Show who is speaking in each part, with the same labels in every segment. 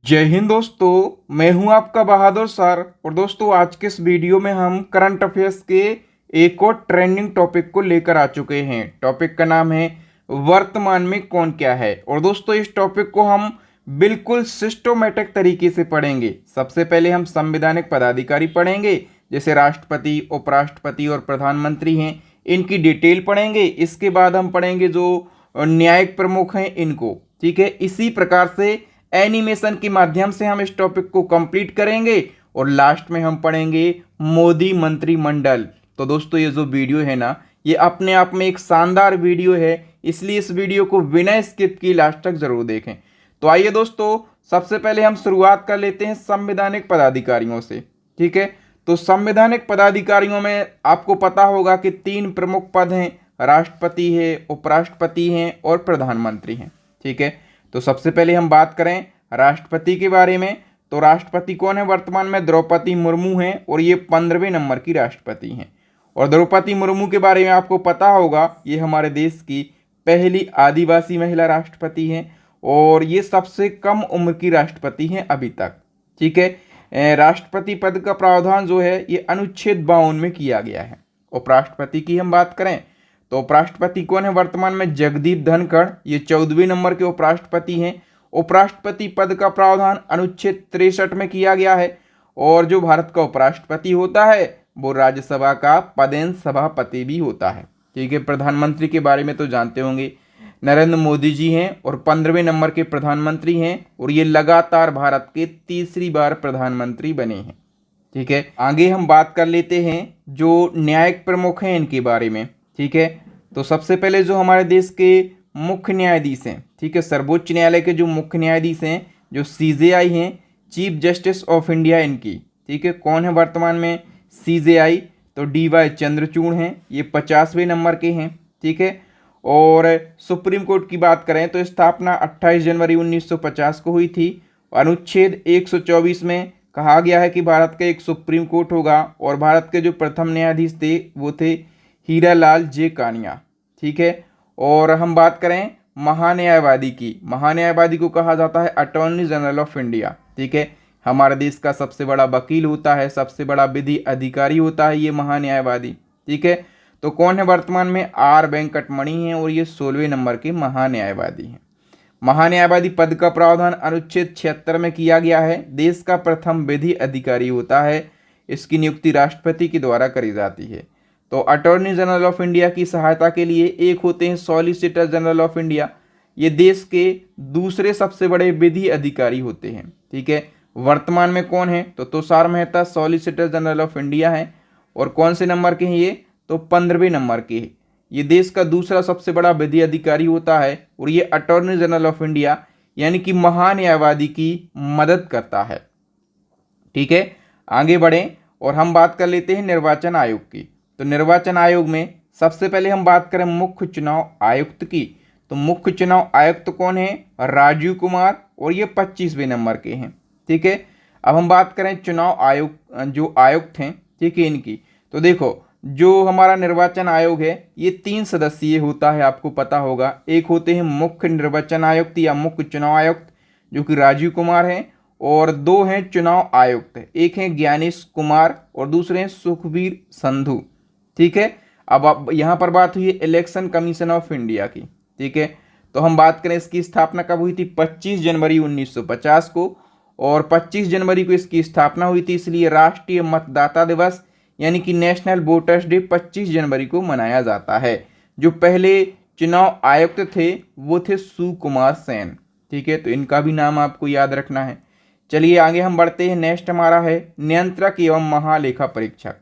Speaker 1: जय हिंद दोस्तों, मैं हूं आपका बहादुर सर। और दोस्तों, आज के इस वीडियो में हम करंट अफेयर्स के एक और ट्रेंडिंग टॉपिक को लेकर आ चुके हैं। टॉपिक का नाम है वर्तमान में कौन क्या है। और दोस्तों, इस टॉपिक को हम बिल्कुल सिस्टोमेटिक तरीके से पढ़ेंगे। सबसे पहले हम संवैधानिक पदाधिकारी पढ़ेंगे, जैसे राष्ट्रपति, उपराष्ट्रपति और प्रधानमंत्री हैं, इनकी डिटेल पढ़ेंगे। इसके बाद हम पढ़ेंगे जो न्यायिक प्रमुख हैं इनको। ठीक है, इसी प्रकार से एनिमेशन के माध्यम से हम इस टॉपिक को कंप्लीट करेंगे और लास्ट में हम पढ़ेंगे मोदी मंत्रिमंडल। तो दोस्तों, ये जो वीडियो है ना, ये अपने आप में एक शानदार वीडियो है, इसलिए इस वीडियो को बिना स्किप किए लास्ट तक जरूर देखें। तो आइए दोस्तों, सबसे पहले हम शुरुआत कर लेते हैं संवैधानिक पदाधिकारियों से। ठीक है, तो संवैधानिक पदाधिकारियों में आपको पता होगा कि 3 प्रमुख पद हैं, राष्ट्रपति है, उपराष्ट्रपति हैं और प्रधानमंत्री हैं। ठीक है, तो सबसे पहले हम बात करें राष्ट्रपति के बारे में। तो राष्ट्रपति कौन है वर्तमान में? द्रौपदी मुर्मू हैं और ये 15वें नंबर की राष्ट्रपति हैं। और द्रौपदी मुर्मू के बारे में आपको पता होगा, ये हमारे देश की पहली आदिवासी महिला राष्ट्रपति हैं और ये सबसे कम उम्र की राष्ट्रपति हैं अभी तक। ठीक है, राष्ट्रपति पद का प्रावधान जो है ये अनुच्छेद 52 में किया गया है। उपराष्ट्रपति की हम बात करें तो उपराष्ट्रपति कौन है वर्तमान में? जगदीप धनखड़, ये 14वें नंबर के उपराष्ट्रपति हैं। उपराष्ट्रपति पद का प्रावधान अनुच्छेद 63 में किया गया है। और जो भारत का उपराष्ट्रपति होता है वो राज्यसभा का पदेन सभापति भी होता है। ठीक है, प्रधानमंत्री के बारे में तो जानते होंगे, नरेंद्र मोदी जी हैं और 15वें नंबर के प्रधानमंत्री हैं और ये लगातार भारत के तीसरी बार प्रधानमंत्री बने हैं। ठीक है, आगे हम बात कर लेते हैं जो न्यायिक प्रमुख हैं इनके बारे में। ठीक है, तो सबसे पहले जो हमारे देश के मुख्य न्यायाधीश हैं, ठीक है, सर्वोच्च न्यायालय के जो मुख्य न्यायाधीश हैं, जो सीजेआई हैं, चीफ जस्टिस ऑफ इंडिया इनकी। ठीक है, कौन है वर्तमान में सीजेआई? तो डीवाई चंद्रचूड़ हैं, ये 50वें नंबर के हैं। ठीक है, और सुप्रीम कोर्ट की बात करें तो स्थापना 28 जनवरी 1950 को हुई थी। अनुच्छेद 124 में कहा गया है कि भारत का एक सुप्रीम कोर्ट होगा और भारत के जो प्रथम न्यायाधीश थे वो थे हीरालाल जे कानिया। ठीक है, और हम बात करें महान्यायवादी की, महान्यायवादी को कहा जाता है अटॉर्नी जनरल ऑफ इंडिया। ठीक है, हमारे देश का सबसे बड़ा वकील होता है, सबसे बड़ा विधि अधिकारी होता है ये महान्यायवादी। ठीक है, तो कौन है वर्तमान में? आर वेंकटमणि हैं और ये 16वें नंबर के महान्यायवादी हैं। महान्यायवादी पद का प्रावधान अनुच्छेद 76 में किया गया है। देश का प्रथम विधि अधिकारी होता है, इसकी नियुक्ति राष्ट्रपति के द्वारा करी जाती है। तो अटॉर्नी जनरल ऑफ इंडिया की सहायता के लिए एक होते हैं सॉलिसिटर जनरल ऑफ इंडिया, ये देश के दूसरे सबसे बड़े विधि अधिकारी होते हैं। ठीक है, वर्तमान में कौन है? तो Tushar Mehta solicitor general of India हैं और कौन से नंबर के हैं ये? तो 15वें नंबर के हैं। ये देश का दूसरा सबसे बड़ा विधि अधिकारी होता है और ये अटॉर्नी जनरल ऑफ इंडिया यानी कि महान्यायवादी की मदद करता है। ठीक है, आगे बढ़ें और हम बात कर लेते हैं निर्वाचन आयोग की। तो निर्वाचन आयोग में सबसे पहले हम बात करें मुख्य चुनाव आयुक्त की। तो मुख्य चुनाव आयुक्त कौन है? राजीव कुमार और ये 25वें नंबर के हैं। ठीक है, अब हम बात करें चुनाव आयोग जो आयुक्त हैं, ठीक है, इनकी। तो देखो, जो हमारा निर्वाचन आयोग है ये 3 सदस्यीय होता है, आपको पता होगा। एक होते हैं मुख्य निर्वाचन आयुक्त या मुख्य चुनाव आयुक्त जो कि राजीव कुमार हैं, और 2 हैं चुनाव आयुक्त, एक हैं ज्ञानेश कुमार और दूसरे हैं सुखबीर संधू। ठीक है, अब यहाँ पर बात हुई है इलेक्शन कमीशन ऑफ इंडिया की। ठीक है, तो हम बात करें इसकी स्थापना कब हुई थी? 25 जनवरी 1950 को, और 25 जनवरी को इसकी स्थापना हुई थी, इसलिए राष्ट्रीय मतदाता दिवस यानी कि नेशनल वोटर्स डे 25 जनवरी को मनाया जाता है। जो पहले चुनाव आयुक्त थे वो थे सुकुमार सेन। ठीक है, तो इनका भी नाम आपको याद रखना है। चलिए आगे हम बढ़ते हैं। नेक्स्ट हमारा है नियंत्रक एवं महालेखा परीक्षक।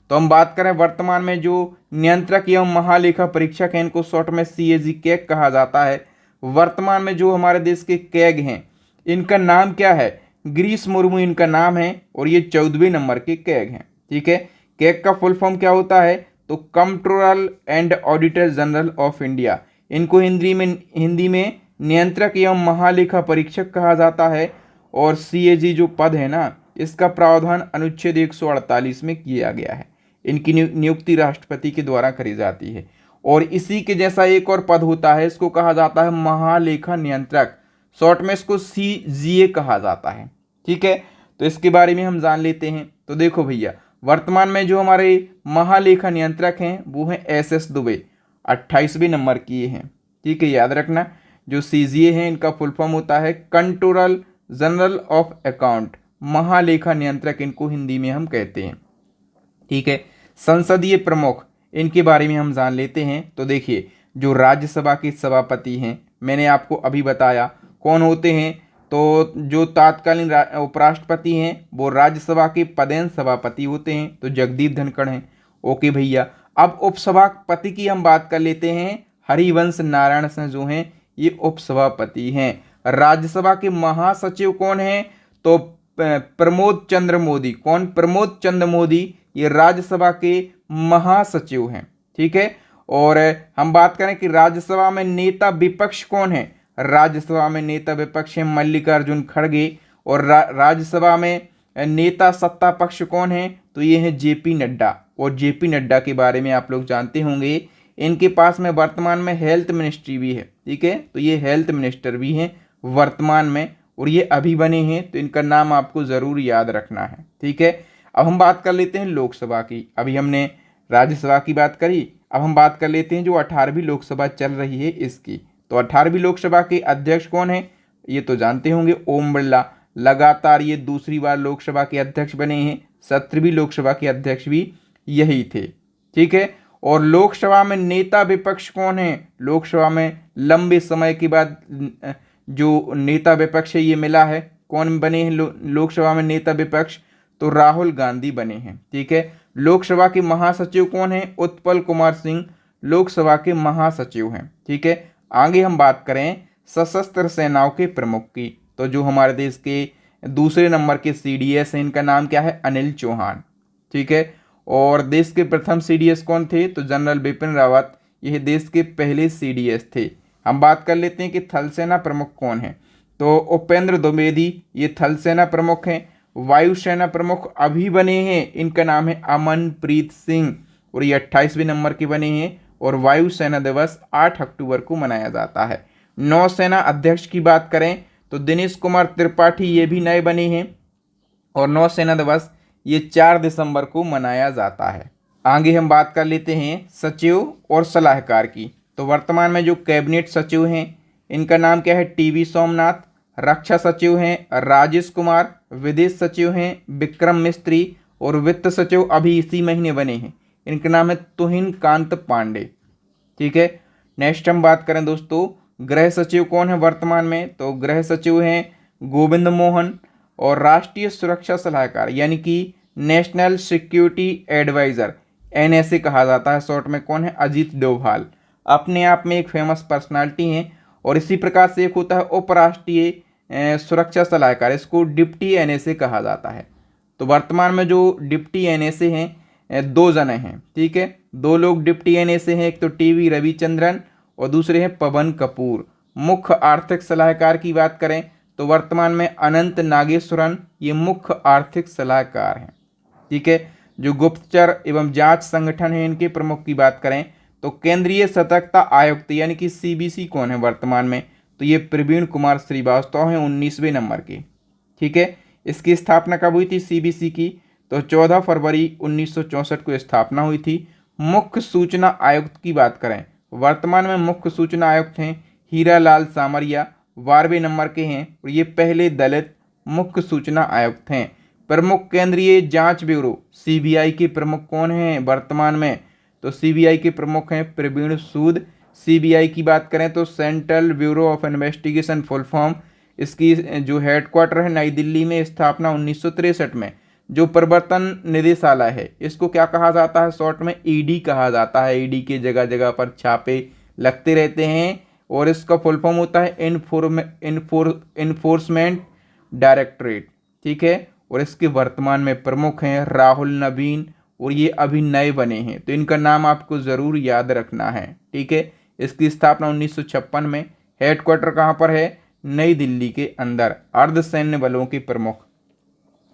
Speaker 1: तो हम बात करें वर्तमान में जो नियंत्रक एवं महालेखा परीक्षक हैं, इनको शॉर्ट में सीएजी कैग कहा जाता है। वर्तमान में जो हमारे देश के कैग हैं इनका नाम क्या है? गिरीश मुर्मू इनका नाम है और ये 14वें नंबर के कैग हैं। ठीक है, कैग का फुल फॉर्म क्या होता है? तो controller and auditor general of India. इनको हिंदी में नियंत्रक एवं महालेखा परीक्षक कहा जाता है। और सीएजी जो पद है ना, इसका प्रावधान अनुच्छेद 148 में किया गया है। इनकी नियुक्ति राष्ट्रपति के द्वारा करी जाती है। और इसी के जैसा एक और पद होता है, इसको कहा जाता है महालेखा नियंत्रक। शॉर्ट में इसको CGA कहा जाता है। ठीक है, तो इसके बारे में हम जान लेते हैं। तो देखो भैया, वर्तमान में जो हमारे महालेखा नियंत्रक हैं वो हैं SS दुबे, 28वें नंबर की ये हैं। ठीक है, याद रखना, जो CGA है इनका फुल फॉर्म होता है कंट्रोलर जनरल ऑफ अकाउंट, महालेखा नियंत्रक इनको हिंदी में हम कहते हैं। ठीक है, संसदीय प्रमुख इनके बारे में हम जान लेते हैं। तो देखिए, जो राज्यसभा के सभापति हैं, मैंने आपको अभी बताया कौन होते हैं। तो जो तत्कालीन उपराष्ट्रपति हैं वो राज्यसभा के पदेन सभापति होते हैं, तो जगदीप धनखड़ हैं। ओके भैया, अब उपसभापति की हम बात कर लेते हैं। हरिवंश नारायण सिंह जो हैं ये उपसभापति हैं। राज्यसभा के महासचिव कौन हैं? तो प्रमोद चंद्र मोदी। कौन? प्रमोद चंद्र मोदी, ये राज्यसभा के महासचिव हैं। ठीक है, और हम बात करें कि राज्यसभा में नेता विपक्ष कौन है? राज्यसभा में नेता विपक्ष है मल्लिकार्जुन खड़गे। और राज्यसभा में नेता सत्ता पक्ष कौन है? तो ये है JP नड्डा। और JP नड्डा के बारे में आप लोग जानते होंगे, इनके पास में वर्तमान में हेल्थ मिनिस्ट्री भी है। ठीक है, तो ये हेल्थ मिनिस्टर भी हैं वर्तमान में, और ये अभी बने हैं, तो इनका नाम आपको ज़रूर याद रखना है। ठीक है, अब हम बात कर लेते हैं लोकसभा की। अभी हमने राज्यसभा की बात करी, अब हम बात कर लेते हैं जो 18वीं लोकसभा चल रही है इसकी। तो 18वीं लोकसभा के अध्यक्ष कौन है? ये तो जानते होंगे, ओम बिरला। लगातार ये दूसरी बार लोकसभा के अध्यक्ष बने हैं। 17वीं लोकसभा के अध्यक्ष भी यही थे। ठीक है, और लोकसभा में नेता विपक्ष कौन है? लोकसभा में लंबे समय के बाद जो नेता विपक्ष है ये मिला है। कौन बने हैं लोकसभा में नेता विपक्ष? तो राहुल गांधी बने हैं। ठीक है, लोकसभा के महासचिव कौन है? उत्पल कुमार सिंह लोकसभा के महासचिव हैं। ठीक है, आगे हम बात करें सशस्त्र सेनाओं के प्रमुख की। तो जो हमारे देश के दूसरे नंबर के CDS हैं, इनका नाम क्या है? अनिल चौहान। ठीक है, और देश के प्रथम CDS कौन थे? तो जनरल बिपिन रावत, यह देश के पहले CDS थे। हम बात कर लेते हैं कि थल सेना प्रमुख कौन है? तो उपेंद्र द्विवेदी, ये थल सेना प्रमुख हैं। वायुसेना प्रमुख अभी बने हैं, इनका नाम है अमनप्रीत सिंह, और ये 28वें नंबर के बने हैं। और वायुसेना दिवस 8 अक्टूबर को मनाया जाता है। नौसेना अध्यक्ष की बात करें तो दिनेश कुमार त्रिपाठी, ये भी नए बने हैं, और नौसेना दिवस ये 4 दिसंबर को मनाया जाता है। आगे हम बात कर लेते हैं सचिव और सलाहकार की। तो वर्तमान में जो कैबिनेट सचिव हैं इनका नाम क्या है? TB सोमनाथ। रक्षा सचिव हैं राजेश कुमार। विदेश सचिव हैं विक्रम मिस्त्री। और वित्त सचिव अभी इसी महीने बने हैं, इनका नाम है तुहिन कांत पांडे। ठीक है, नेक्स्ट हम बात करें दोस्तों, गृह सचिव कौन है वर्तमान में? तो गृह सचिव हैं गोविंद मोहन। और राष्ट्रीय सुरक्षा सलाहकार यानी कि नेशनल सिक्योरिटी एडवाइजर, NSA कहा जाता है शॉर्ट में, कौन है? अजीत डोभाल। अपने आप में एक फेमस पर्सनालिटी हैं। और इसी प्रकार से एक होता है उपराष्ट्रीय सुरक्षा सलाहकार, इसको डिप्टी NSA कहा जाता है। तो वर्तमान में जो डिप्टी NSA हैं 2 जने हैं। ठीक है, 2 लोग डिप्टी NSA हैं, एक तो TV रविचंद्रन और दूसरे हैं पवन कपूर। मुख्य आर्थिक सलाहकार की बात करें तो वर्तमान में अनंत नागेश्वरन, ये मुख्य आर्थिक सलाहकार हैं। ठीक है, जो गुप्तचर एवं जांच संगठन है इनके प्रमुख की बात करें तो केंद्रीय सतर्कता आयुक्त यानी कि CBC कौन है वर्तमान में? तो ये प्रवीण कुमार श्रीवास्तव हैं, 19वें नंबर के। ठीक है, इसकी स्थापना कब हुई थी CBC की? तो 14 फरवरी 1964 को स्थापना हुई थी। मुख्य सूचना आयुक्त की बात करें, वर्तमान में मुख्य सूचना आयुक्त हैं हीरालाल सामरिया, 12वें नंबर के हैं, और ये पहले दलित मुख्य सूचना आयुक्त हैं। प्रमुख केंद्रीय जांच ब्यूरो CBI के प्रमुख कौन हैं वर्तमान में? तो CBI के प्रमुख हैं प्रवीण सूद। CBI की बात करें तो central bureau of investigation full form. इसकी जो हेडक्वार्टर है नई दिल्ली में, स्थापना 1963 में। जो प्रवर्तन निदेशालय है इसको क्या कहा जाता है? शॉर्ट में ED कहा जाता है। ED के जगह जगह पर छापे लगते रहते हैं, और इसका फुल फॉर्म होता है इन्फोर्समेंट डायरेक्टरेट। ठीक है, और इसके वर्तमान में प्रमुख हैं राहुल नवीन, और ये अभी नए बने हैं, तो इनका नाम आपको ज़रूर याद रखना है। ठीक है, इसकी स्थापना 1956 में। हेडक्वार्टर कहाँ पर है? नई दिल्ली के अंदर। अर्धसैन्य बलों के प्रमुख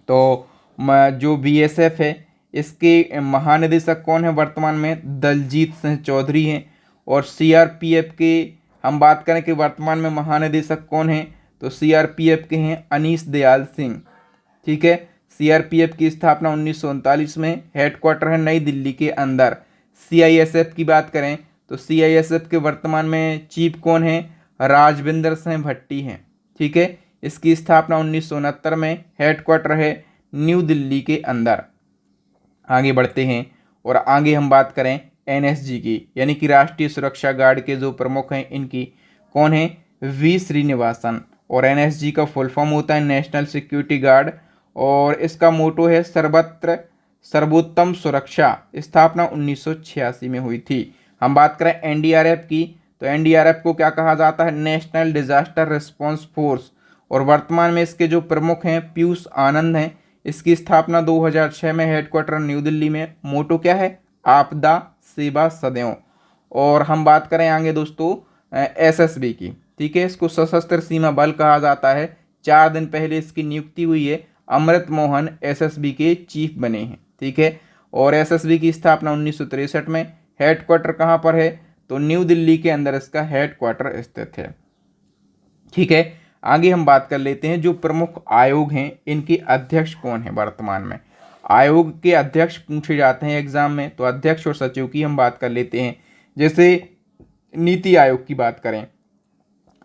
Speaker 1: तो जो BSF है इसके महानिदेशक कौन है वर्तमान में? दलजीत सिंह चौधरी हैं। और CRPF के हम बात करें कि वर्तमान में महानिदेशक कौन है? तो सीआरपीएफ के हैं अनीश दयाल सिंह। ठीक है, सीआरपीएफ की स्थापना 1939 में, हेडक्वार्टर है नई दिल्ली के अंदर। सीआईएसएफ की बात करें तो सीआईएसएफ के वर्तमान में चीफ कौन है? राजविंदर सिंह भट्टी हैं। ठीक है, इसकी स्थापना 1969 में, हेडक्वार्टर है न्यू दिल्ली के अंदर। आगे बढ़ते हैं और आगे हम बात करें एनएसजी की, यानी कि राष्ट्रीय सुरक्षा गार्ड के जो प्रमुख हैं इनकी, कौन है? वी श्रीनिवासन। और एनएसजी का फुल फॉर्म होता है नेशनल सिक्योरिटी गार्ड, और इसका मोटो है सर्वत्र सर्वोत्तम सुरक्षा। स्थापना 1986 में हुई थी। हम बात करें एनडीआरएफ की, तो एनडीआरएफ को क्या कहा जाता है? National disaster response force. और वर्तमान में इसके जो प्रमुख हैं पीयूष आनंद हैं। इसकी स्थापना 2006 में, हेडक्वार्टर न्यू दिल्ली में। मोटो क्या है? आपदा सेवा सदैव। और हम बात करें आगे दोस्तों एसएसबी की। ठीक है, इसको सशस्त्र सीमा बल कहा जाता है। 4 दिन पहले इसकी नियुक्ति हुई है। अमृत मोहन एसएसबी के चीफ बने हैं। ठीक है, और एसएसबी की स्थापना 1963 में। हेडक्वार्टर कहाँ पर है? तो न्यू दिल्ली के अंदर इसका हेडक्वार्टर स्थित है। ठीक है, आगे हम बात कर लेते हैं जो प्रमुख आयोग हैं इनके अध्यक्ष कौन है वर्तमान में। आयोग के अध्यक्ष पूछे जाते हैं एग्जाम में, तो अध्यक्ष और सचिव की हम बात कर लेते हैं। जैसे नीति आयोग की बात करें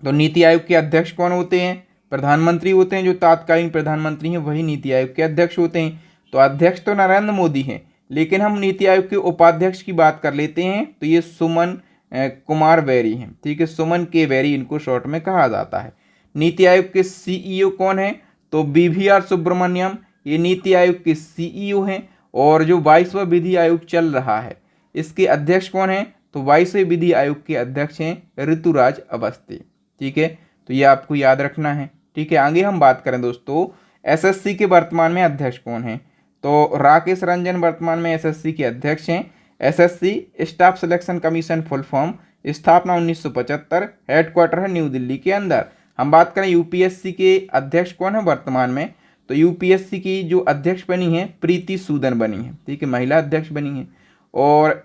Speaker 1: तो नीति आयोग के अध्यक्ष कौन होते हैं? प्रधानमंत्री होते हैं। जो तात्कालीन प्रधानमंत्री हैं वही नीति आयोग के अध्यक्ष होते हैं। तो अध्यक्ष तो नरेंद्र मोदी हैं, लेकिन हम नीति आयोग के उपाध्यक्ष की बात कर लेते हैं, तो ये सुमन कुमार बेरी हैं। ठीक है, सुमन के बेरी इनको शॉर्ट में कहा जाता है। नीति आयोग के सीईओ कौन है? तो बीवीआर सुब्रमण्यम, ये नीति आयोग के सीईओ हैं। और जो 22वां विधि आयोग चल रहा है इसके अध्यक्ष कौन है? तो 22वें विधि आयोग के अध्यक्ष हैं ऋतुराज अवस्थी। ठीक है, तो ये आपको याद रखना है। ठीक है, आगे हम बात करें दोस्तों एसएससी के वर्तमान में अध्यक्ष कौन है? तो राकेश रंजन वर्तमान में एसएससी के अध्यक्ष हैं। SSC staff selection commission full form, स्थापना 1975, हेडक्वार्टर है न्यू दिल्ली के अंदर। हम बात करें यूपीएससी के अध्यक्ष कौन है वर्तमान में? तो यूपीएससी की जो अध्यक्ष बनी है प्रीति सूदन बनी है। ठीक है, महिला अध्यक्ष बनी है। और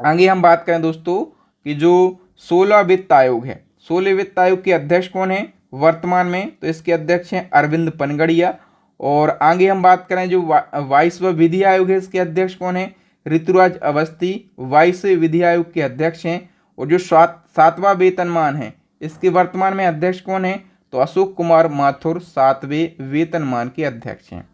Speaker 1: आगे हम बात करें दोस्तों कि जो 16 वित्त आयोग है, 16 वित्त आयोग के अध्यक्ष कौन है वर्तमान में? तो इसके अध्यक्ष हैं अरविंद पनगड़िया। और आगे हम बात करें जो 22वां विधि आयोग है इसके अध्यक्ष कौन है? ऋतुराज अवस्थी 22वें विधि आयोग के अध्यक्ष हैं। और जो 7वां वेतनमान है इसके वर्तमान में अध्यक्ष कौन है? तो अशोक कुमार माथुर 7वें वेतनमान के अध्यक्ष हैं।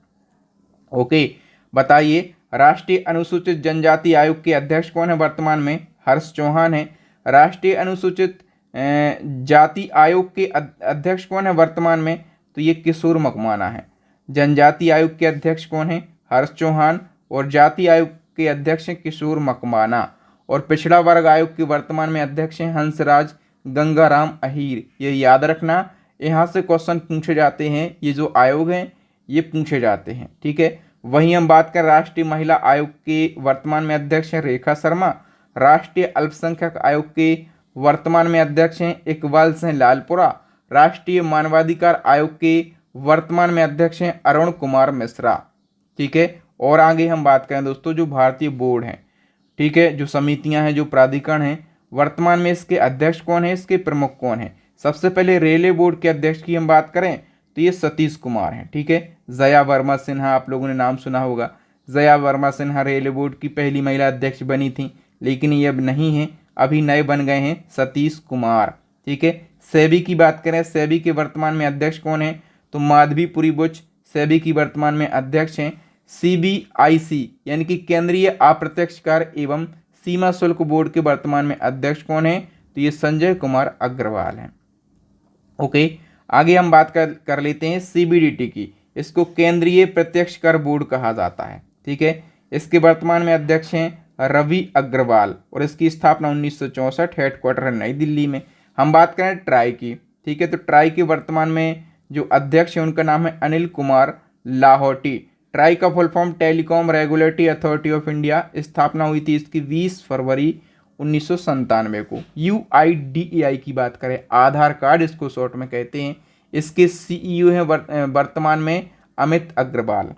Speaker 1: ओके, बताइए राष्ट्रीय अनुसूचित जनजाति आयोग के अध्यक्ष कौन है वर्तमान में? हर्ष चौहान है। राष्ट्रीय अनुसूचित जाति आयोग के अध्यक्ष कौन है वर्तमान में? तो ये किशोर मकवाना है। जनजाति आयोग के अध्यक्ष कौन है? हर्ष चौहान। और जाति आयोग के अध्यक्ष हैं किशोर मकवाना। और पिछड़ा वर्ग आयोग के वर्तमान में अध्यक्ष हैं हंसराज गंगाराम अहीर। ये याद रखना, यहाँ से क्वेश्चन पूछे जाते हैं, ये जो आयोग हैं ये पूछे जाते हैं। ठीक है, वहीं हम बात करें राष्ट्रीय महिला आयोग के वर्तमान में अध्यक्ष हैं रेखा शर्मा। राष्ट्रीय अल्पसंख्यक आयोग के वर्तमान में अध्यक्ष हैं इकबाल सिंह लालपुरा। राष्ट्रीय मानवाधिकार आयोग के वर्तमान में अध्यक्ष हैं अरुण कुमार मिश्रा। ठीक है, और आगे हम बात करें दोस्तों जो भारतीय बोर्ड हैं, ठीक है, जो समितियां हैं, जो प्राधिकरण हैं, वर्तमान में इसके अध्यक्ष कौन है, इसके प्रमुख कौन है? सबसे पहले रेलवे बोर्ड के अध्यक्ष की हम बात करें तो ये सतीश कुमार हैं। ठीक है, जया वर्मा सिन्हा आप लोगों ने नाम सुना होगा। जया वर्मा सिन्हा रेलवे बोर्ड की पहली महिला अध्यक्ष बनी थी, लेकिन ये अब नहीं है, अभी नए बन गए हैं सतीश कुमार। ठीक है, सेबी की बात करें, सेबी के वर्तमान में अध्यक्ष कौन है? तो माधवीपुरी बुच सेबी की वर्तमान में अध्यक्ष हैं। सीबीआईसी यानी कि केंद्रीय अप्रत्यक्ष कर एवं सीमा शुल्क बोर्ड के वर्तमान में अध्यक्ष कौन है? तो ये संजय कुमार अग्रवाल हैं। ओके, आगे हम बात कर लेते हैं सीबीडीटी की। इसको केंद्रीय प्रत्यक्ष कर बोर्ड कहा जाता है। ठीक है, इसके वर्तमान में अध्यक्ष हैं रवि अग्रवाल और इसकी स्थापना 1964, हेडक्वार्टर है नई दिल्ली में। हम बात करें ट्राई की। ठीक है, तो ट्राई के वर्तमान में जो अध्यक्ष हैं उनका नाम है अनिल कुमार लाहौटी। ट्राई का full form telecom regulatory authority of India. स्थापना हुई थी इसकी 20 फरवरी 1997 को। UIDAI की बात करें, आधार कार्ड इसको शॉर्ट में कहते हैं, इसके सीईओ हैं वर्तमान में अमित अग्रवाल।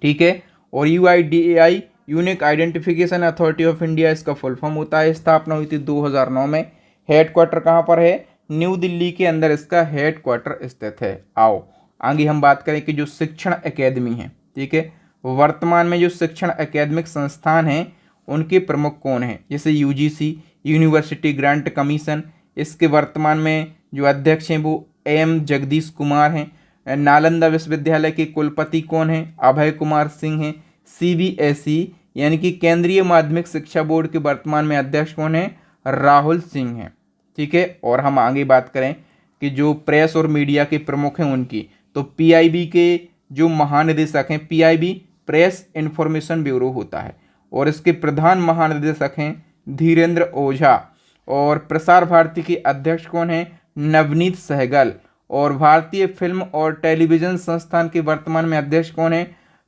Speaker 1: ठीक है, और UIDAI unique identification authority of India इसका फुल फॉर्म होता है। स्थापना हुई थी 2009 में। हेडक्वार्टर कहाँ पर है? न्यू दिल्ली के अंदर इसका हेड क्वार्टर स्थित है। आओ आगे हम बात करें कि जो शिक्षण अकेदमी है, ठीक है, वर्तमान में जो शिक्षण अकेदमिक संस्थान हैं उनके प्रमुख कौन हैं। जैसे यूजीसी यूनिवर्सिटी ग्रांट कमीशन, इसके वर्तमान में जो अध्यक्ष हैं वो एम जगदीश कुमार हैं। नालंदा विश्वविद्यालय के कुलपति कौन हैं, अभय कुमार सिंह हैं। सीबीएसई यानी कि केंद्रीय माध्यमिक शिक्षा बोर्ड के वर्तमान में अध्यक्ष कौन हैं, राहुल सिंह हैं, ठीक है। और हम आगे बात करें कि जो प्रेस और मीडिया के प्रमुख हैं उनकी, तो पीआईबी के जो महानिदेशक हैं, पीआईबी प्रेस इंफॉर्मेशन ब्यूरो होता है, और इसके प्रधान महानिदेशक हैं धीरेन्द्र ओझा। और प्रसार भारती के अध्यक्ष कौन हैं, नवनीत सहगल। और भारतीय फिल्म और टेलीविजन संस्थान के वर्तमान में अध्यक्ष कौन है,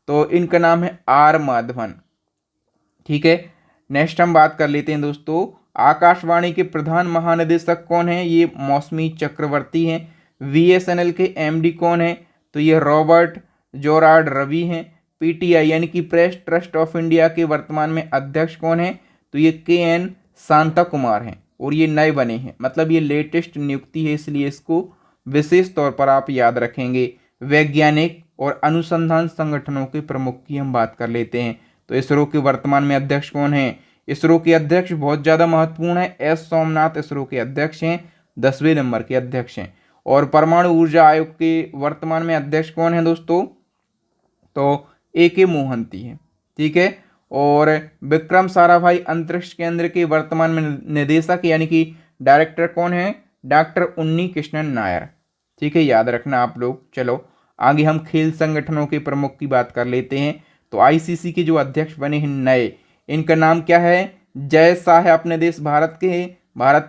Speaker 1: तो इनका नाम है आर माधवन, ठीक है। नेक्स्ट हम बात कर लेते हैं दोस्तों, आकाशवाणी के प्रधान महानिदेशक कौन है, ये मौसमी चक्रवर्ती हैं। बीएसएनएल के एमडी कौन है, तो ये रॉबर्ट जोरार्ड रवि हैं। पीटीआई यानी कि प्रेस ट्रस्ट ऑफ इंडिया के वर्तमान में अध्यक्ष कौन है, तो ये केएन शांता कुमार हैं, और ये नए बने हैं, मतलब ये लेटेस्ट नियुक्ति है, इसलिए इसको विशेष तौर पर आप याद रखेंगे। वैज्ञानिक और अनुसंधान संगठनों के प्रमुख की हम बात कर लेते हैं, तो इसरो के वर्तमान में अध्यक्ष कौन हैं। इसरो के अध्यक्ष बहुत ज़्यादा महत्वपूर्ण है, एस सोमनाथ इसरो के अध्यक्ष हैं, 10वें नंबर के अध्यक्ष हैं। और परमाणु ऊर्जा आयोग के वर्तमान में अध्यक्ष कौन है दोस्तों, तो AK मोहंती है, ठीक है। और विक्रम साराभाई अंतरिक्ष केंद्र के वर्तमान में निदेशक यानी कि डायरेक्टर कौन है, डॉक्टर उन्नी कृष्णन नायर, ठीक है, याद रखना आप लोग। चलो आगे हम खेल संगठनों के प्रमुख की बात कर लेते हैं, तो आईसीसी के जो अध्यक्ष बने हैं नए, इनका नाम क्या है, जय शाह अपने देश भारत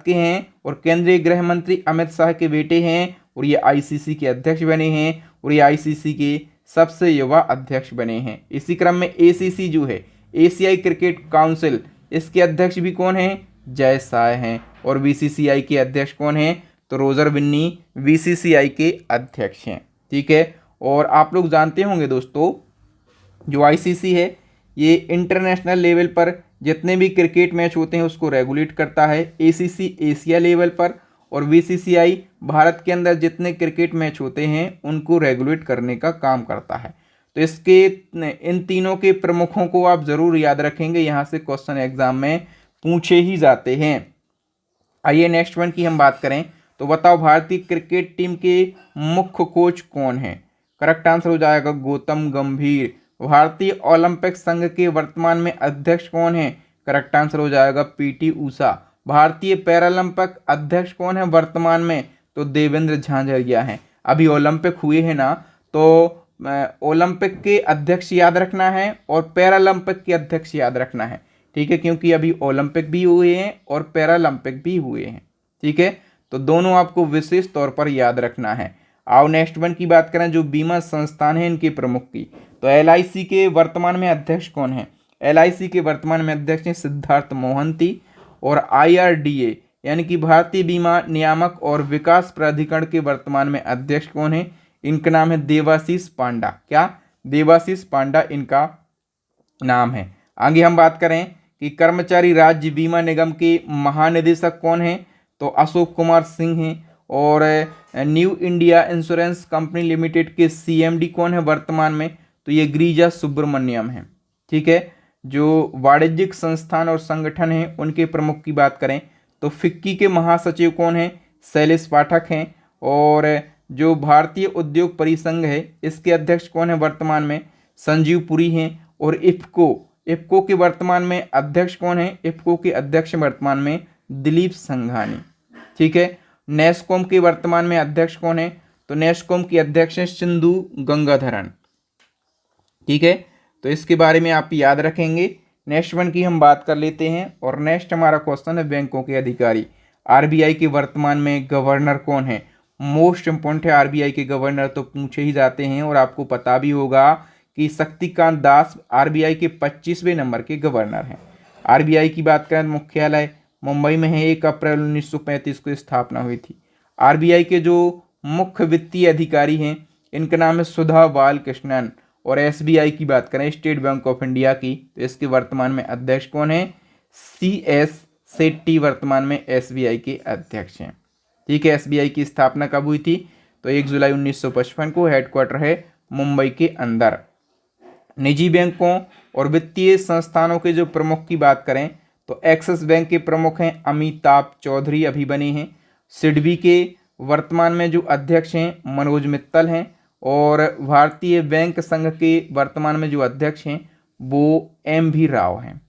Speaker 1: के हैं और केंद्रीय गृह मंत्री अमित शाह के बेटे हैं, और ये आईसीसी के अध्यक्ष बने हैं, और ये आईसीसी के सबसे युवा अध्यक्ष बने हैं। इसी क्रम में एसीसी जो है, एशियाई क्रिकेट काउंसिल, इसके अध्यक्ष भी कौन हैं, जय शाह हैं। और बीसीसीआई के अध्यक्ष कौन हैं, तो रोजर बिन्नी बीसीसीआई के अध्यक्ष हैं, ठीक है। और आप लोग जानते होंगे दोस्तों, जो आईसीसी है ये इंटरनेशनल लेवल पर जितने भी क्रिकेट मैच होते हैं उसको रेगुलेट करता है। एसीसी एशिया लेवल पर, और बीसीसीआई भारत के अंदर जितने क्रिकेट मैच होते हैं उनको रेगुलेट करने का काम करता है। तो इसके इन तीनों के प्रमुखों को आप ज़रूर याद रखेंगे, यहाँ से क्वेश्चन एग्जाम में पूछे ही जाते हैं। आइए नेक्स्ट वन की हम बात करें, तो बताओ भारतीय क्रिकेट टीम के मुख्य कोच कौन है। करेक्ट आंसर हो जाएगा गौतम गंभीर। भारतीय ओलंपिक संघ के वर्तमान में अध्यक्ष कौन है, करेक्ट आंसर हो जाएगा पीटी ऊषा। भारतीय पैरालंपिक अध्यक्ष कौन है वर्तमान में, तो देवेंद्र झाझरिया हैं। अभी ओलंपिक हुए हैं ना, तो ओलंपिक के अध्यक्ष याद रखना है और पैरालंपिक के अध्यक्ष याद रखना है, ठीक है, क्योंकि अभी ओलंपिक भी हुए हैं और पैरालंपिक भी हुए हैं, ठीक है। तो दोनों आपको विशेष तौर पर याद रखना है। आओ नेक्स्ट वन की बात करें, जो बीमा संस्थान है इनके प्रमुख की, तो एलआईसी के वर्तमान में अध्यक्ष कौन है। एलआईसी के वर्तमान में अध्यक्ष हैं सिद्धार्थ मोहंती। और आईआरडीए यानी कि भारतीय बीमा नियामक और विकास प्राधिकरण के वर्तमान में अध्यक्ष कौन है, इनका नाम है देवाशीष पांडा। क्या, देवाशीष पांडा इनका नाम है। आगे हम बात करें कि कर्मचारी राज्य बीमा निगम के महानिदेशक कौन हैं, तो अशोक कुमार सिंह हैं। और new India insurance company limited के सीएमडी कौन है वर्तमान में, तो ये गिरिजा सुब्रमण्यम है, ठीक है। जो वाणिज्यिक संस्थान और संगठन हैं उनके प्रमुख की बात करें, तो फिक्की के महासचिव कौन हैं, शैलेश पाठक हैं। और जो भारतीय उद्योग परिसंघ है इसके अध्यक्ष कौन है वर्तमान में, संजीव पुरी हैं। और इफ्को के वर्तमान में अध्यक्ष कौन है, इफ्को के अध्यक्ष वर्तमान में दिलीप संघानी, ठीक है। नेस्कॉम के वर्तमान में अध्यक्ष कौन है, तो नेस्कॉम के अध्यक्ष हैं सिंधु गंगाधरन, ठीक है। तो इसके बारे में आप याद रखेंगे। नेक्स्ट वन की हम बात कर लेते हैं, और नेक्स्ट हमारा क्वेश्चन है बैंकों के अधिकारी। आरबीआई के वर्तमान में गवर्नर कौन है, मोस्ट इंपॉर्टेंट है। आरबीआई के गवर्नर तो पूछे ही जाते हैं, और आपको पता भी होगा कि शक्तिकांत दास आरबीआई के 25वें नंबर के गवर्नर हैं। आरबीआई की बात करें, मुख्यालय मुंबई में है, 1 अप्रैल 1935 को स्थापना हुई थी। आरबीआई के जो मुख्य वित्तीय अधिकारी हैं इनका नाम है सुधा बालकृष्णन। और एसबीआई की बात करें, स्टेट बैंक ऑफ इंडिया की, तो इसके वर्तमान में अध्यक्ष कौन है, CS शेट्टी वर्तमान में एसबीआई के अध्यक्ष हैं, ठीक है। एसबीआई की स्थापना कब हुई थी? तो 1 जुलाई 1955 को। हेडक्वार्टर है मुंबई के अंदर। निजी बैंकों और वित्तीय संस्थानों के जो प्रमुख की बात करें तो एक्सिस बैंक के प्रमुख हैं अमिताभ चौधरी, अभी बने हैं। सिडबी के वर्तमान में जो अध्यक्ष हैं मनोज मित्तल हैं, और भारतीय बैंक संघ के वर्तमान में जो अध्यक्ष हैं वो एम.वी. राव हैं।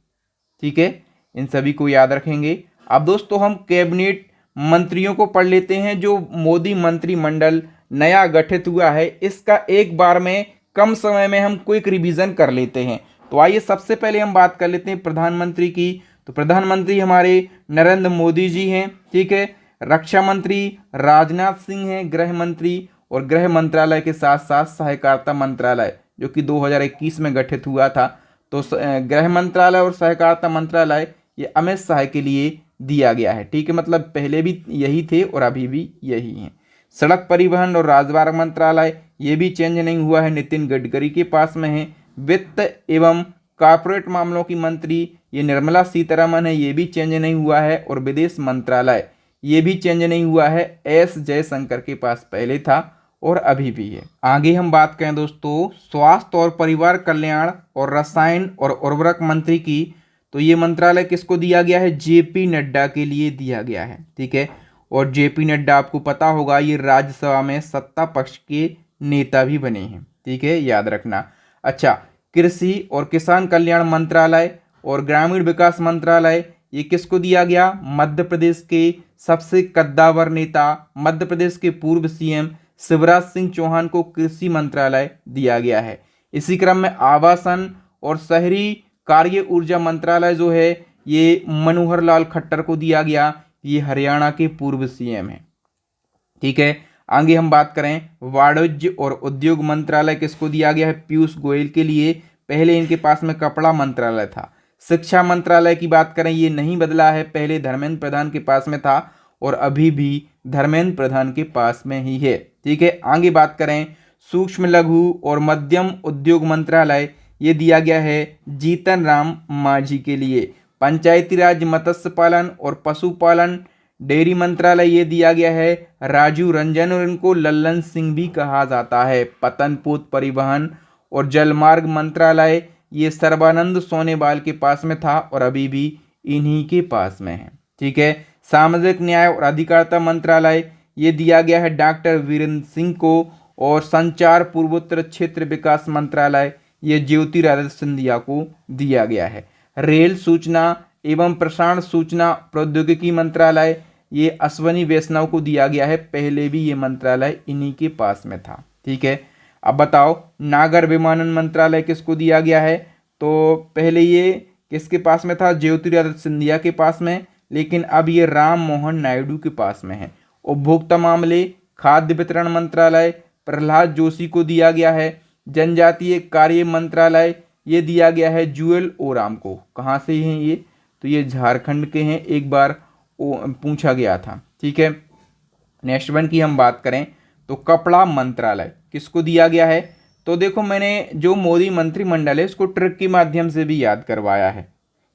Speaker 1: ठीक है, इन सभी को याद रखेंगे। अब दोस्तों हम कैबिनेट मंत्रियों को पढ़ लेते हैं। जो मोदी मंत्रिमंडल नया गठित हुआ है, इसका एक बार में कम समय में हम क्विक रिवीजन कर लेते हैं। तो आइए सबसे पहले हम बात कर लेते हैं प्रधानमंत्री की। तो प्रधानमंत्री हमारे नरेंद्र मोदी जी हैं। ठीक है। रक्षा मंत्री राजनाथ सिंह हैं। गृह मंत्री और गृह मंत्रालय के साथ साथ सहकारिता मंत्रालय जो कि 2021 में गठित हुआ था, तो गृह मंत्रालय और सहकारिता मंत्रालय ये अमित शाह के लिए दिया गया है। ठीक है, मतलब पहले भी यही थे और अभी भी यही हैं। सड़क परिवहन और राजमार्ग मंत्रालय ये भी चेंज नहीं हुआ है, नितिन गडकरी के पास में है। वित्त एवं कॉर्पोरेट मामलों की मंत्री ये निर्मला सीतारमण है, ये भी चेंज नहीं हुआ है। और विदेश मंत्रालय ये भी चेंज नहीं हुआ है, एस जयशंकर के पास पहले था और अभी भी है। आगे हम बात करें दोस्तों स्वास्थ्य और परिवार कल्याण और रसायन और उर्वरक मंत्री की, तो ये मंत्रालय किसको दिया गया है? जेपी नड्डा के लिए दिया गया है। ठीक है, और जेपी नड्डा आपको पता होगा ये राज्यसभा में सत्ता पक्ष के नेता भी बने हैं। ठीक है, याद रखना। अच्छा, कृषि और किसान कल्याण मंत्रालय और ग्रामीण विकास मंत्रालय ये किसको दिया गया? मध्य प्रदेश के सबसे कद्दावर नेता, मध्य प्रदेश के पूर्व सीएम शिवराज सिंह चौहान को कृषि मंत्रालय दिया गया है। इसी क्रम में आवासन और शहरी कार्य ऊर्जा मंत्रालय जो है ये मनोहर लाल खट्टर को दिया गया, ये हरियाणा के पूर्व सीएम हैं। ठीक है, आगे हम बात करें वाणिज्य और उद्योग मंत्रालय किसको दिया गया है? पीयूष गोयल के लिए। पहले इनके पास में कपड़ा मंत्रालय था। शिक्षा मंत्रालय की बात करें ये नहीं बदला है, पहले धर्मेंद्र प्रधान के पास में था और अभी भी धर्मेंद्र प्रधान के पास में ही है। ठीक है, आगे बात करें सूक्ष्म लघु और मध्यम उद्योग मंत्रालय ये दिया गया है जीतन राम मांझी के लिए। पंचायती राज मत्स्य पालन और पशुपालन डेयरी मंत्रालय ये दिया गया है राजीव रंजन, और इनको लल्लन सिंह भी कहा जाता है। पतनपोत परिवहन और जलमार्ग मंत्रालय ये सर्बानंद सोनोवाल के पास में था और अभी भी इन्हीं के पास में है। ठीक है, सामाजिक न्याय और अधिकारिता मंत्रालय ये दिया गया है डॉक्टर वीरेंद्र सिंह को, और संचार पूर्वोत्तर क्षेत्र विकास मंत्रालय ये ज्योतिरादित्य सिंधिया को दिया गया है। रेल सूचना एवं प्रसारण सूचना प्रौद्योगिकी मंत्रालय ये अश्वनी वैष्णव को दिया गया है, पहले भी ये मंत्रालय इन्हीं के पास में था। ठीक है, अब बताओ नागर विमानन मंत्रालय किसको दिया गया है? तो पहले ये किसके पास में था? ज्योतिरादित्य सिंधिया के पास में, लेकिन अब ये राम मोहन नायडू के पास में है। उपभोक्ता मामले खाद्य वितरण मंत्रालय प्रहलाद जोशी को दिया गया है। जनजातीय कार्य मंत्रालय ये दिया गया है जूएल ओराम को। कहाँ से हैं ये? तो ये झारखंड के हैं, एक बार पूछा गया था। ठीक है, नेक्स्ट वन की हम बात करें तो कपड़ा मंत्रालय किसको दिया गया है? तो देखो मैंने जो मोदी मंत्रिमंडल है उसको ट्रिक के माध्यम से भी याद करवाया है।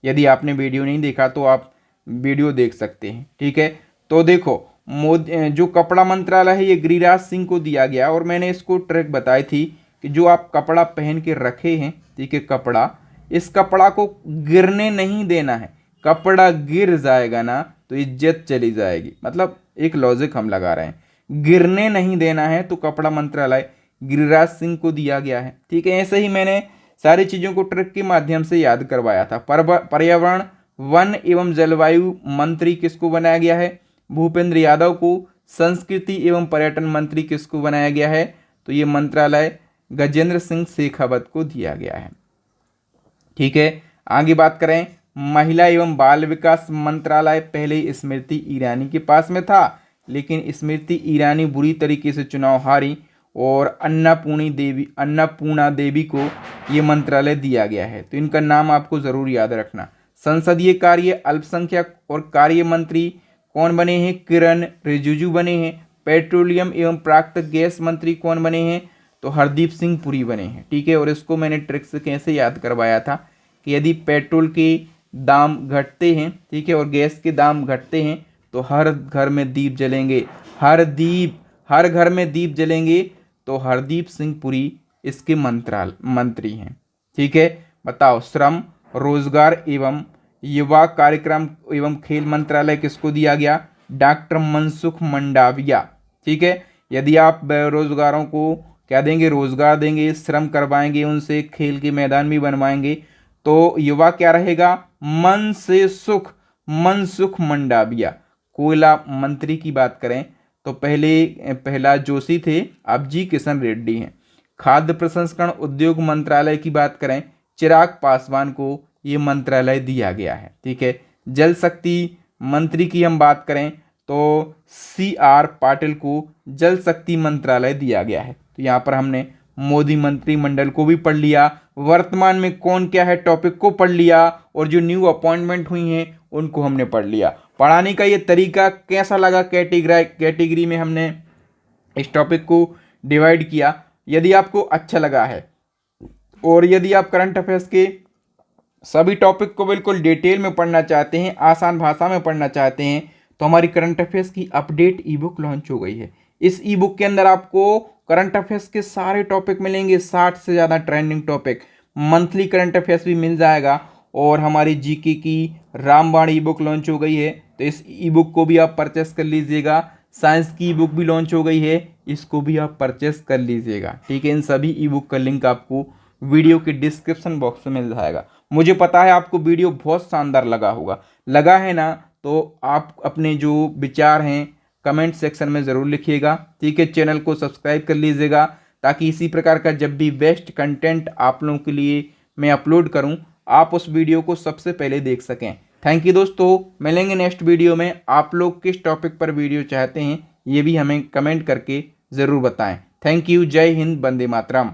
Speaker 1: यदि आपने वीडियो नहीं देखा तो आप वीडियो देख सकते हैं। ठीक है, तो देखो मोदी जो कपड़ा मंत्रालय है ये गिरिराज सिंह को दिया गया, और मैंने इसको ट्रिक बताई थी कि जो आप कपड़ा पहन के रखे हैं, ठीक है, कपड़ा, इस कपड़ा को गिरने नहीं देना है। कपड़ा गिर जाएगा ना तो इज्जत चली जाएगी, मतलब एक लॉजिक हम लगा रहे हैं, गिरने नहीं देना है, तो कपड़ा मंत्रालय गिरिराज सिंह को दिया गया है। ठीक है, ऐसे ही मैंने सारी चीज़ों को ट्रिक के माध्यम से याद करवाया था। पर्यावरण वन एवं जलवायु मंत्री किसको बनाया गया है? भूपेंद्र यादव को। संस्कृति एवं पर्यटन मंत्री किसको बनाया गया है? तो ये मंत्रालय गजेंद्र सिंह शेखावत को दिया गया है। ठीक है, आगे बात करें महिला एवं बाल विकास मंत्रालय पहले स्मृति ईरानी के पास में था, लेकिन स्मृति ईरानी बुरी तरीके से चुनाव हारी और अन्नपूर्णा देवी को ये मंत्रालय दिया गया है। तो इनका नाम आपको जरूर याद रखना। संसदीय कार्य अल्पसंख्यक और कार्य मंत्री कौन बने हैं? किरण रिजिजू बने हैं। पेट्रोलियम एवं प्राकृतिक गैस मंत्री कौन बने हैं? तो हरदीप सिंह पुरी बने हैं। ठीक है, और इसको मैंने ट्रिक से कैसे याद करवाया था कि यदि पेट्रोल के दाम घटते हैं, ठीक है, और गैस के दाम घटते हैं तो हर घर में दीप जलेंगे, हर घर में दीप जलेंगे, तो हरदीप सिंह पुरी इसके मंत्री हैं। ठीक है, बताओ श्रम रोजगार एवं युवा कार्यक्रम एवं खेल मंत्रालय किसको दिया गया? डॉक्टर मनसुख मंडाविया। ठीक है, यदि आप बेरोजगारों को क्या देंगे? रोजगार देंगे, श्रम करवाएंगे उनसे, खेल के मैदान भी बनवाएंगे, तो युवा क्या रहेगा? मनसुख मंडाविया। कोयला मंत्री की बात करें तो पहला जोशी थे, अब जी किशन रेड्डी हैं। खाद्य प्रसंस्करण उद्योग मंत्रालय की बात करें, चिराग पासवान को ये मंत्रालय दिया गया है। ठीक है, जल शक्ति मंत्री की हम बात करें तो CR पाटिल को जल शक्ति मंत्रालय दिया गया है। तो यहाँ पर हमने मोदी मंत्रिमंडल को भी पढ़ लिया, वर्तमान में कौन क्या है टॉपिक को पढ़ लिया, और जो न्यू अपॉइंटमेंट हुई हैं उनको हमने पढ़ लिया। पढ़ाने का ये तरीका कैसा लगा? कैटेगरी में हमने इस टॉपिक को डिवाइड किया। यदि आपको अच्छा लगा है और यदि आप करंट अफेयर्स के सभी टॉपिक को बिल्कुल डिटेल में पढ़ना चाहते हैं, आसान भाषा में पढ़ना चाहते हैं, तो हमारी करंट अफेयर्स की अपडेट ई-बुक लॉन्च हो गई है। इस ई-बुक के अंदर आपको करंट अफेयर्स के सारे टॉपिक मिलेंगे, 60 से ज़्यादा trending topic, monthly current affairs भी मिल जाएगा, और हमारी जीके की रामबाण ई-बुक लॉन्च हो गई है, तो इस ई-बुक को भी आप परचेस कर लीजिएगा। साइंस की ई-बुक भी लॉन्च हो गई है, इसको भी आप परचेस कर लीजिएगा। ठीक है, इन सभी ई-बुक का लिंक आपको वीडियो के डिस्क्रिप्शन बॉक्स में मिल जाएगा। मुझे पता है आपको वीडियो बहुत शानदार लगा होगा, लगा है ना? तो आप अपने जो विचार हैं कमेंट सेक्शन में ज़रूर लिखिएगा। ठीक है, चैनल को सब्सक्राइब कर लीजिएगा ताकि इसी प्रकार का जब भी बेस्ट कंटेंट आप लोगों के लिए मैं अपलोड करूं, आप उस वीडियो को सबसे पहले देख सकें। थैंक यू दोस्तों, मिलेंगे नेक्स्ट वीडियो में। आप लोग किस टॉपिक पर वीडियो चाहते हैं ये भी हमें कमेंट करके ज़रूर बताएं। थैंक यू, जय हिंद, वंदे मातरम।